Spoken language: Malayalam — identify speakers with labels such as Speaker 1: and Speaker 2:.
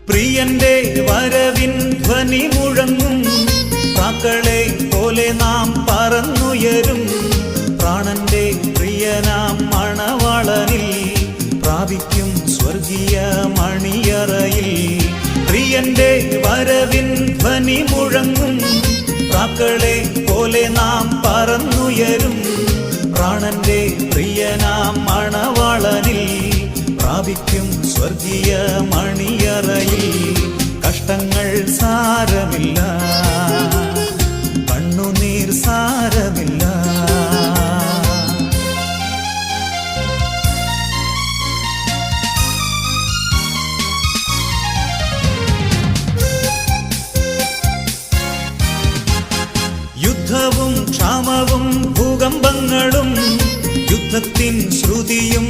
Speaker 1: പ്രിയന്റെ വരവിൻ ധ്വനി മുഴങ്ങും പ്രാക്കളെ പോലെ നാം പറന്നുയരും. പ്രാണന്റെ പ്രിയനാം മണവാളനിൽ പ്രാപിക്കും സ്വർഗീയ മണിയറയിൽ. പ്രിയന്റെ വരവിൻ ധ്വനി മുഴങ്ങും പ്രാക്കളെ പോലെ നാം പറന്നുയരും. പ്രാണന്റെ പ്രിയനാം മണവാളനിൽ പ്രാപിക്കും സ്വർഗീയ മണിയറയിൽ. കഷ്ടങ്ങൾ സാരമില്ല, കണ്ണുനീർ സാരമില്ല. യുദ്ധവും ക്ഷാമവും ഭൂകമ്പങ്ങളും യുദ്ധത്തിൻ ശ്രുതിയും